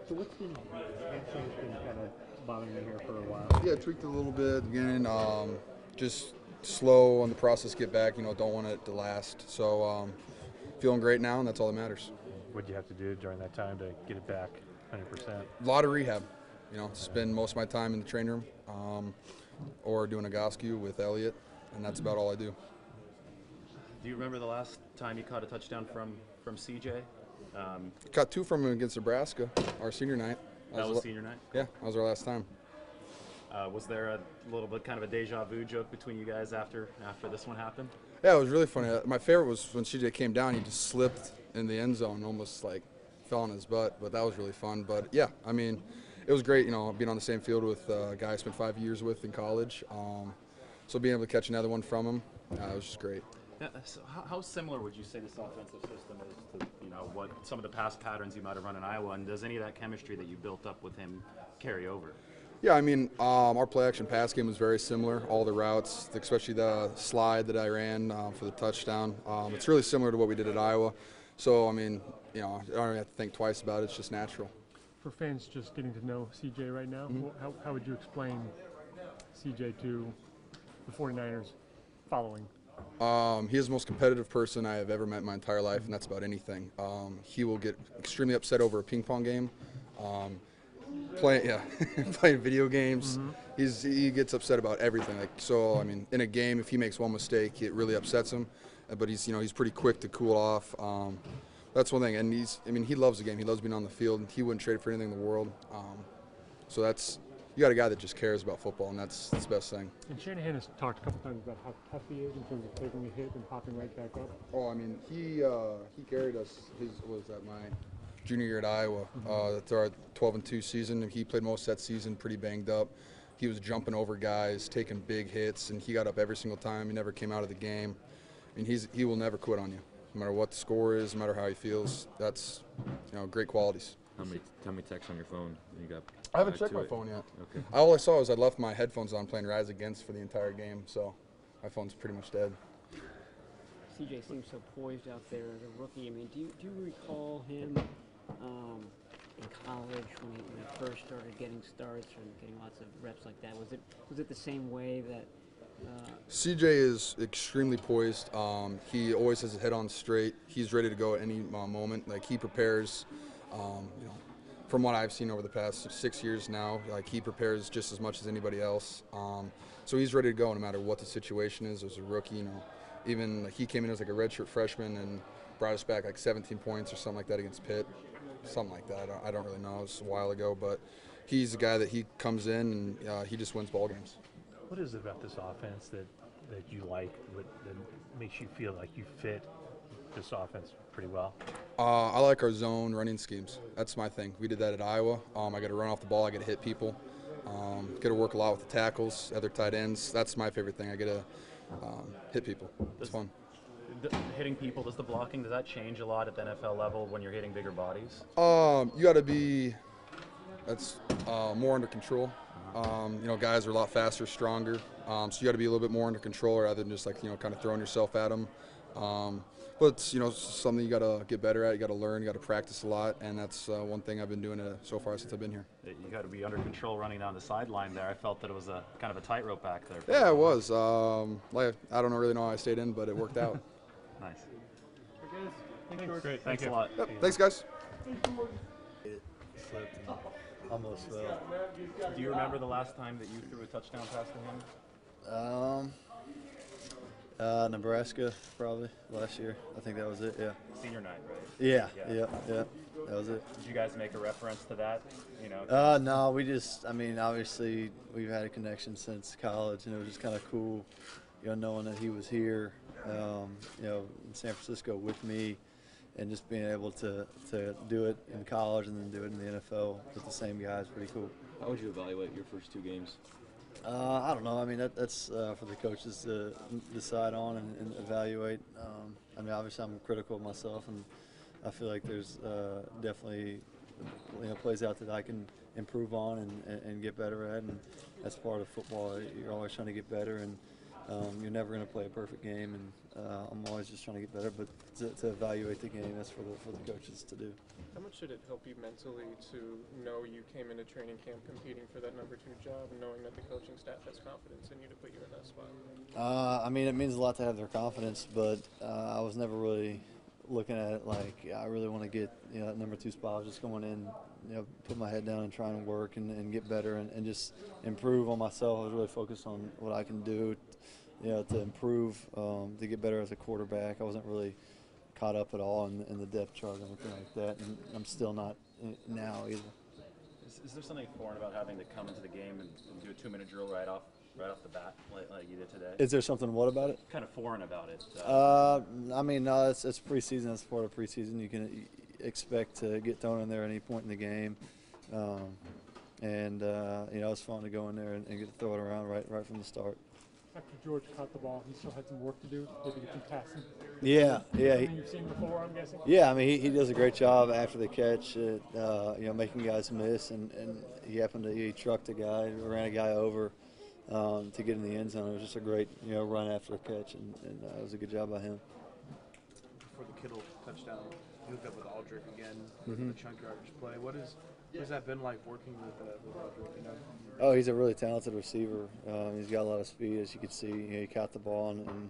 So what's been hamstring's been kind of bothering you here for a while? Yeah, tweaked it a little bit at the beginning. Just slow on the process to get back. Don't want it to last. So feeling great now, and that's all that matters. What did you have to do during that time to get it back 100%? A lot of rehab. Spend most of my time in the training room or doing a Goscu with Elliott, and that's about all I do. Do you remember the last time you caught a touchdown from C.J.? Caught two from him against Nebraska, our senior night. That was senior night? Yeah, that was our last time. Was there a little bit kind of a deja vu joke between you guys after this one happened? Yeah, it was really funny. My favorite was when CJ came down, he just slipped in the end zone, almost like fell on his butt, but that was really fun. But yeah, I mean, it was great, being on the same field with a guy I spent 5 years with in college. So being able to catch another one from him, it was just great. Yeah, so how similar would you say this offensive system is to what some of the past patterns you might have run in Iowa, and does any of that chemistry that you built up with him carry over? Yeah, I mean, our play action pass game was very similar. All the routes, especially the slide that I ran for the touchdown, it's really similar to what we did at Iowa. So I mean, I don't really have to think twice about it. It's just natural. For fans just getting to know CJ right now, how would you explain CJ to the 49ers following? He is the most competitive person I have ever met in my entire life, and that's about anything. He will get extremely upset over a ping pong game. Playing video games. He gets upset about everything. I mean, in a game, if he makes one mistake, it really upsets him. But he's pretty quick to cool off. That's one thing, and he loves the game. He loves being on the field, and he wouldn't trade it for anything in the world. So you got a guy that just cares about football, and that's the best thing. And Shanahan has talked a couple times about how tough he is in terms of taking a hit and popping right back up. Oh, I mean, he carried us. My junior year at Iowa. That's our 12-2 season. He played most of that season pretty banged up. He was jumping over guys, taking big hits, and he got up every single time. He never came out of the game. I mean, he will never quit on you, no matter what the score is, no matter how he feels. That's great qualities. How many texts on your phone? I haven't checked my phone yet. Okay. All I saw was I left my headphones on playing Rise Against for the entire game, so my phone's pretty much dead. C.J. seems so poised out there as a rookie. I mean, do you recall him in college when he first started getting starts and getting lots of reps like that? Was it the same way that? CJ is extremely poised. He always has his head on straight. He's ready to go at any moment. He prepares. From what I've seen over the past 6 years now, he prepares just as much as anybody else. So he's ready to go no matter what the situation is. As a rookie, even he came in as a redshirt freshman and brought us back 17 points or something like that against Pitt, something like that. I don't really know. It was a while ago, but he's a guy that he comes in and he just wins ball games. What is it about this offense that you like, that makes you feel like you fit this offense pretty well? I like our zone running schemes. That's my thing. We did that at Iowa. I got to run off the ball. I got to hit people. Got to work a lot with the tackles, other tight ends. That's my favorite thing. I got to hit people. It's fun. Hitting people, does that change a lot at the NFL level when you're hitting bigger bodies? You got to be more under control. Guys are a lot faster, stronger. So you got to be a little bit more under control rather than just kind of throwing yourself at them. But it's something you got to get better at. You got to learn. You got to practice a lot, and that's one thing I've been doing so far since I've been here. You got to be under control running down the sideline there. I felt that it was a kind of a tightrope back there. Yeah, it was. I don't really know how I stayed in, but it worked out. Nice. Thanks, George. Great. Thanks a lot. Yep. Thanks, guys. Slipped and almost fell. Do you remember the last time that you threw a touchdown pass to him? Nebraska, probably last year. I think that was it. Yeah. Senior night, right? Yeah. That was it. Did you guys make a reference to that? No, we just. I mean, obviously, we've had a connection since college, and it was just kind of cool, knowing that he was here, in San Francisco with me, and just being able to do it in college and then do it in the NFL with the same guys, pretty cool. How would you evaluate your first two games? I don't know. I mean, that's for the coaches to decide on and evaluate. I mean, obviously, I'm critical of myself, and I feel like there's definitely plays out that I can improve on and get better at, and that's part of football. You're always trying to get better, and You're never going to play a perfect game, and I'm always just trying to get better. But to evaluate the game, that's for the coaches to do. How much did it help you mentally to know you came into training camp competing for that number 2 job and knowing that the coaching staff has confidence in you to put you in that spot? I mean, it means a lot to have their confidence, but I was never really looking at it like I really want to get that number 2 spot. I was just going in, put my head down and try and work and get better and just improve on myself. I was really focused on what I can do, to improve, to get better as a quarterback. I wasn't really caught up at all in the depth chart or anything like that, and I'm still not now either. Is there something foreign about having to come into the game and do a 2-minute drill right off the bat like you did today? Is there something what about it? Kind of foreign about it. I mean, no, it's preseason. It's part of preseason. You can expect to get thrown in there at any point in the game, it's fun to go in there and get to throw it around right from the start. After George caught the ball, he still had some work to do. Maybe get some passing. Yeah. You've seen before, I'm guessing. Yeah, I mean, he does a great job after the catch at making guys miss, and he trucked a guy, ran a guy over to get in the end zone. It was just a great run after the catch, and it was a good job by him. For the Kittle touchdown, you hooked up with Aldrich again in the chunk yardage play. What has that been like working with Aldrich? Oh, he's a really talented receiver. He's got a lot of speed, as you can see. He caught the ball and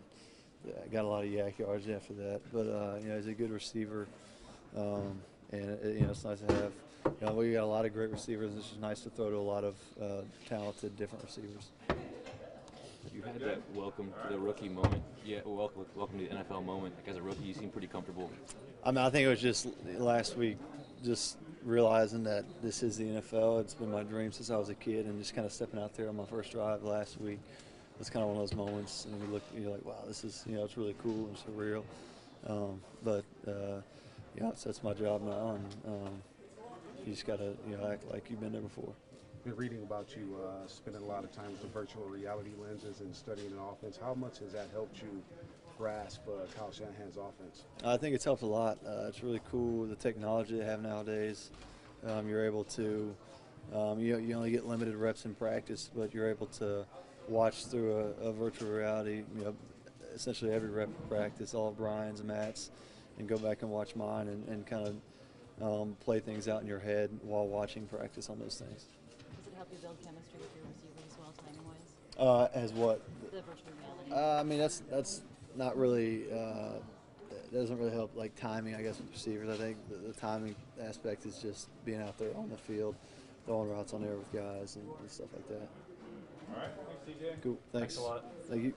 got a lot of yak yards after that. But he's a good receiver, it's nice to have. We got a lot of great receivers. It's just nice to throw to a lot of talented, different receivers. You had that welcome to the rookie moment. Yeah, welcome to the NFL moment. Like as a rookie, you seem pretty comfortable. I mean, I think it was just last week, just realizing that this is the NFL. It's been my dream since I was a kid, and just kind of stepping out there on my first drive last week. It's kind of one of those moments, and you're like, wow, this is, it's really cool and surreal. That's my job now, and you just got to, act like you've been there before. Been reading about you spending a lot of time with the virtual reality lenses and studying an offense. How much has that helped you grasp Kyle Shanahan's offense? I think it's helped a lot. It's really cool, the technology they have nowadays. You're able to, you only get limited reps in practice, but you're able to watch through a virtual reality, essentially every rep of practice, all of Brian's and Matt's, and go back and watch mine and kind of play things out in your head while watching practice on those things. Does it help you build chemistry with your receivers as well, timing-wise? As what? The virtual reality. I mean, that's not really. It doesn't really help like timing, I guess, with receivers. I think the timing aspect is just being out there on the field, throwing routes on air with guys and stuff like that. All right. Thanks, CJ. Cool. Thanks. Thanks a lot. Thank you.